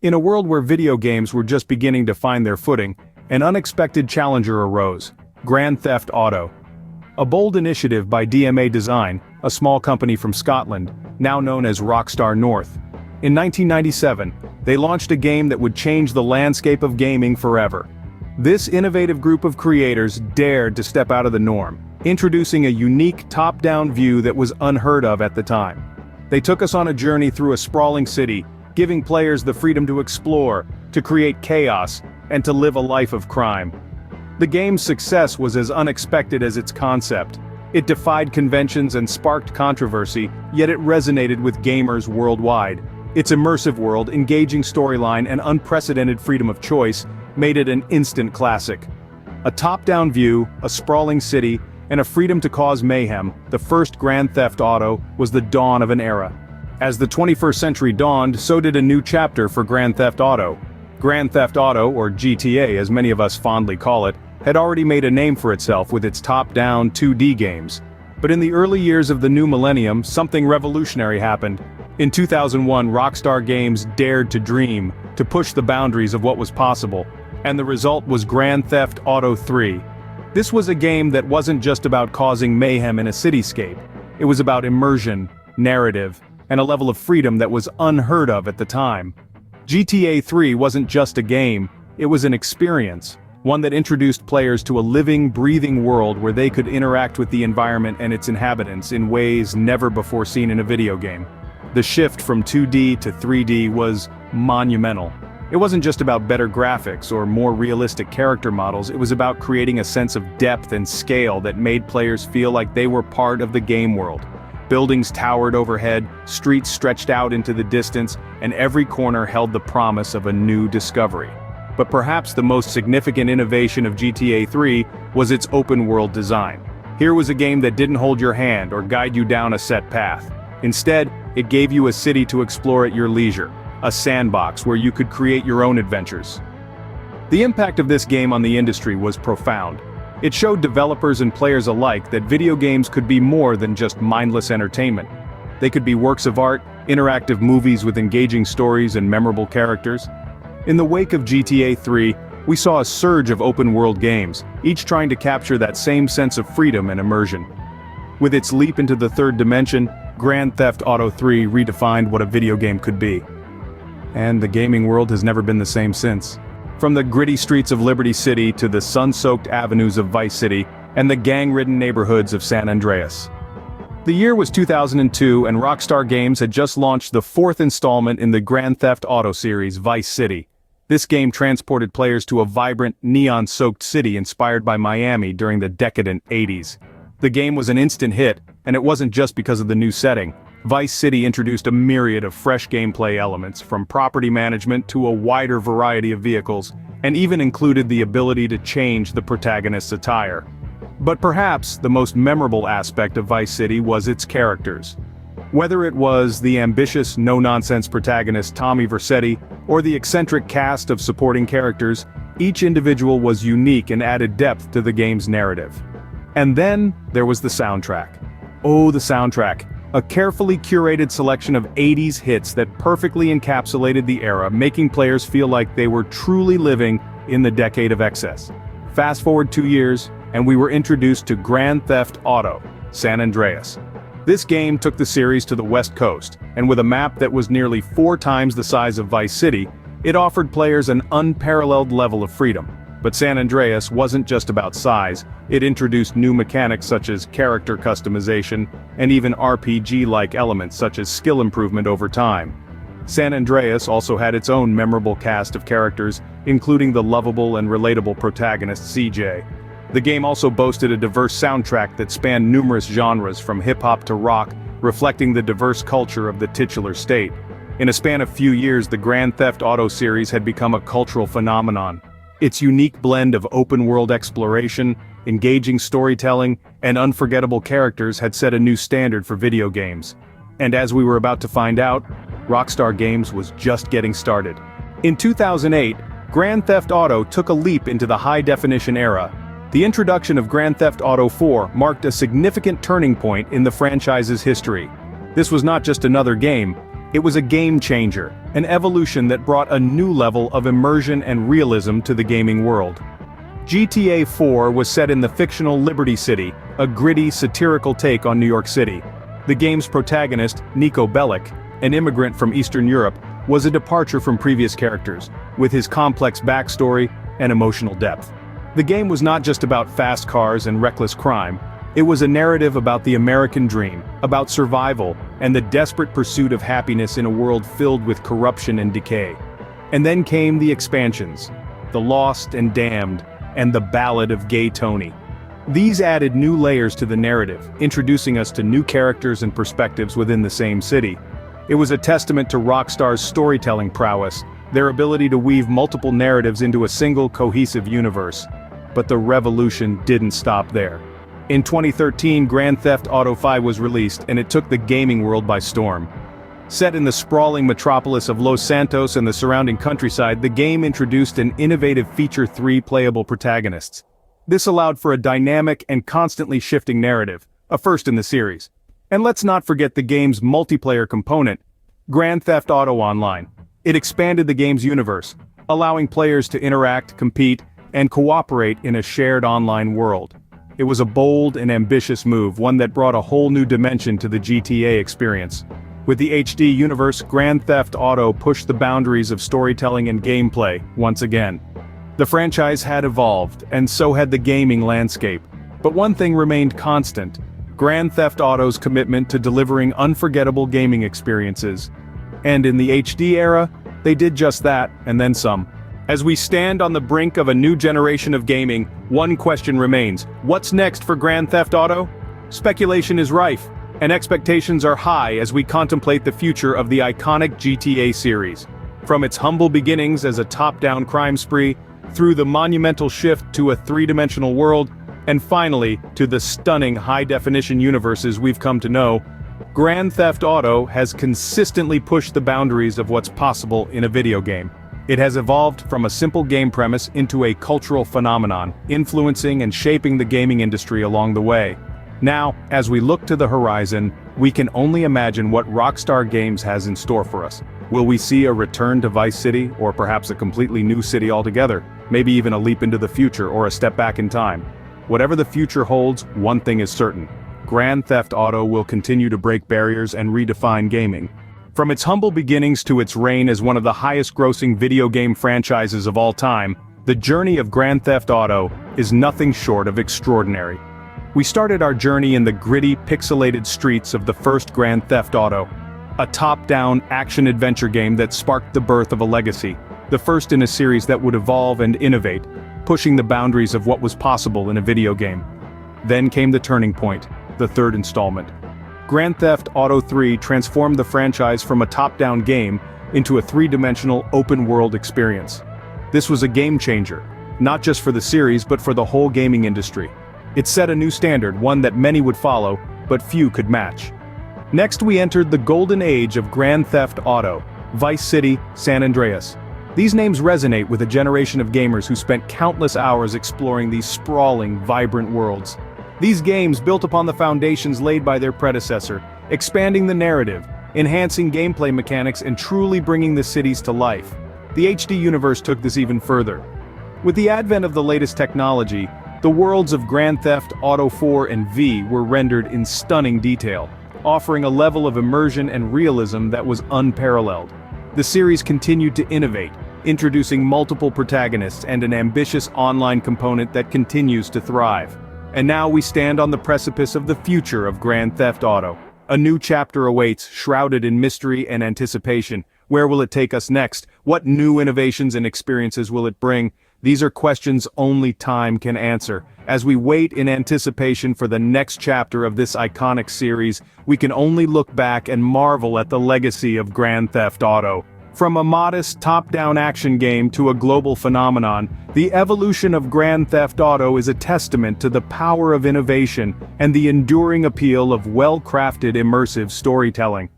In a world where video games were just beginning to find their footing, an unexpected challenger arose: Grand Theft Auto. A bold initiative by DMA Design, a small company from Scotland, now known as Rockstar North. In 1997, they launched a game that would change the landscape of gaming forever. This innovative group of creators dared to step out of the norm, introducing a unique top-down view that was unheard of at the time. They took us on a journey through a sprawling city, giving players the freedom to explore, to create chaos, and to live a life of crime. The game's success was as unexpected as its concept. It defied conventions and sparked controversy, yet it resonated with gamers worldwide. Its immersive world, engaging storyline, and unprecedented freedom of choice made it an instant classic. A top-down view, a sprawling city, and a freedom to cause mayhem, the first Grand Theft Auto was the dawn of an era. As the 21st century dawned, so did a new chapter for Grand Theft Auto. Grand Theft Auto, or GTA as many of us fondly call it, had already made a name for itself with its top-down 2D games. But in the early years of the new millennium, something revolutionary happened. In 2001, Rockstar Games dared to dream, to push the boundaries of what was possible, and the result was Grand Theft Auto 3. This was a game that wasn't just about causing mayhem in a cityscape. It was about immersion, narrative, and a level of freedom that was unheard of at the time. GTA 3 wasn't just a game, it was an experience, one that introduced players to a living, breathing world where they could interact with the environment and its inhabitants in ways never before seen in a video game. The shift from 2D to 3D was monumental. It wasn't just about better graphics or more realistic character models, it was about creating a sense of depth and scale that made players feel like they were part of the game world. Buildings towered overhead, streets stretched out into the distance, and every corner held the promise of a new discovery. But perhaps the most significant innovation of GTA 3 was its open-world design. Here was a game that didn't hold your hand or guide you down a set path. Instead, it gave you a city to explore at your leisure, a sandbox where you could create your own adventures. The impact of this game on the industry was profound. It showed developers and players alike that video games could be more than just mindless entertainment. They could be works of art, interactive movies with engaging stories and memorable characters. In the wake of GTA 3, we saw a surge of open-world games, each trying to capture that same sense of freedom and immersion. With its leap into the third dimension, Grand Theft Auto 3 redefined what a video game could be. And the gaming world has never been the same since. From the gritty streets of Liberty City to the sun-soaked avenues of Vice City and the gang-ridden neighborhoods of San Andreas. The year was 2002 and Rockstar Games had just launched the fourth installment in the Grand Theft Auto series, Vice City. This game transported players to a vibrant, neon-soaked city inspired by Miami during the decadent 80s. The game was an instant hit, and it wasn't just because of the new setting. Vice City introduced a myriad of fresh gameplay elements, from property management to a wider variety of vehicles, and even included the ability to change the protagonist's attire. But perhaps the most memorable aspect of Vice City was its characters. Whether it was the ambitious, no-nonsense protagonist Tommy Vercetti, or the eccentric cast of supporting characters, each individual was unique and added depth to the game's narrative. And then, there was the soundtrack. Oh, the soundtrack. A carefully curated selection of 80s hits that perfectly encapsulated the era, making players feel like they were truly living in the decade of excess. Fast forward 2 years, and we were introduced to Grand Theft Auto: San Andreas. This game took the series to the West Coast, and with a map that was nearly 4 times the size of Vice City, it offered players an unparalleled level of freedom. But San Andreas wasn't just about size, it introduced new mechanics such as character customization, and even RPG-like elements such as skill improvement over time. San Andreas also had its own memorable cast of characters, including the lovable and relatable protagonist CJ. The game also boasted a diverse soundtrack that spanned numerous genres from hip-hop to rock, reflecting the diverse culture of the titular state. In a span of few years, the Grand Theft Auto series had become a cultural phenomenon. Its unique blend of open-world exploration, engaging storytelling, and unforgettable characters had set a new standard for video games. And as we were about to find out, Rockstar Games was just getting started. In 2008, Grand Theft Auto took a leap into the high-definition era. The introduction of Grand Theft Auto 4 marked a significant turning point in the franchise's history. This was not just another game, It was a game changer, an evolution that brought a new level of immersion and realism to the gaming world. GTA 4 was set in the fictional Liberty City, a gritty, satirical take on New York City. The game's protagonist, Niko Bellic, an immigrant from Eastern Europe, was a departure from previous characters, with his complex backstory and emotional depth. The game was not just about fast cars and reckless crime. It was a narrative about the American dream, about survival, and the desperate pursuit of happiness in a world filled with corruption and decay. And then came the expansions, The Lost and Damned, and The Ballad of Gay Tony. These added new layers to the narrative, introducing us to new characters and perspectives within the same city. It was a testament to Rockstar's storytelling prowess, their ability to weave multiple narratives into a single cohesive universe. But the revolution didn't stop there. In 2013, Grand Theft Auto V was released, and it took the gaming world by storm. Set in the sprawling metropolis of Los Santos and the surrounding countryside, the game introduced an innovative feature: 3 playable protagonists. This allowed for a dynamic and constantly shifting narrative, a first in the series. And let's not forget the game's multiplayer component, Grand Theft Auto Online. It expanded the game's universe, allowing players to interact, compete, and cooperate in a shared online world. It was a bold and ambitious move, one that brought a whole new dimension to the GTA experience. With the HD universe, Grand Theft Auto pushed the boundaries of storytelling and gameplay once again. The franchise had evolved, and so had the gaming landscape. But one thing remained constant: Grand Theft Auto's commitment to delivering unforgettable gaming experiences. And in the HD era, they did just that, and then some. As we stand on the brink of a new generation of gaming, one question remains: what's next for Grand Theft Auto? Speculation is rife, and expectations are high as we contemplate the future of the iconic GTA series. From its humble beginnings as a top-down crime spree, through the monumental shift to a three-dimensional world, and finally, to the stunning high-definition universes we've come to know, Grand Theft Auto has consistently pushed the boundaries of what's possible in a video game. It has evolved from a simple game premise into a cultural phenomenon, influencing and shaping the gaming industry along the way. Now, as we look to the horizon, we can only imagine what Rockstar Games has in store for us. Will we see a return to Vice City, or perhaps a completely new city altogether? Maybe even a leap into the future or a step back in time. Whatever the future holds, one thing is certain: Grand Theft Auto will continue to break barriers and redefine gaming. From its humble beginnings to its reign as one of the highest-grossing video game franchises of all time, the journey of Grand Theft Auto is nothing short of extraordinary. We started our journey in the gritty, pixelated streets of the first Grand Theft Auto, a top-down action-adventure game that sparked the birth of a legacy, the first in a series that would evolve and innovate, pushing the boundaries of what was possible in a video game. Then came the turning point, the third installment. Grand Theft Auto 3 transformed the franchise from a top-down game into a three-dimensional, open-world experience. This was a game-changer, not just for the series but for the whole gaming industry. It set a new standard, one that many would follow, but few could match. Next we entered the golden age of Grand Theft Auto, Vice City, San Andreas. These names resonate with a generation of gamers who spent countless hours exploring these sprawling, vibrant worlds. These games built upon the foundations laid by their predecessor, expanding the narrative, enhancing gameplay mechanics, and truly bringing the cities to life. The HD universe took this even further. With the advent of the latest technology, the worlds of Grand Theft Auto 4 and V were rendered in stunning detail, offering a level of immersion and realism that was unparalleled. The series continued to innovate, introducing multiple protagonists and an ambitious online component that continues to thrive. And now we stand on the precipice of the future of Grand Theft Auto. A new chapter awaits, shrouded in mystery and anticipation. Where will it take us next? What new innovations and experiences will it bring? These are questions only time can answer. As we wait in anticipation for the next chapter of this iconic series, we can only look back and marvel at the legacy of Grand Theft Auto. From a modest top-down action game to a global phenomenon, the evolution of Grand Theft Auto is a testament to the power of innovation and the enduring appeal of well-crafted immersive storytelling.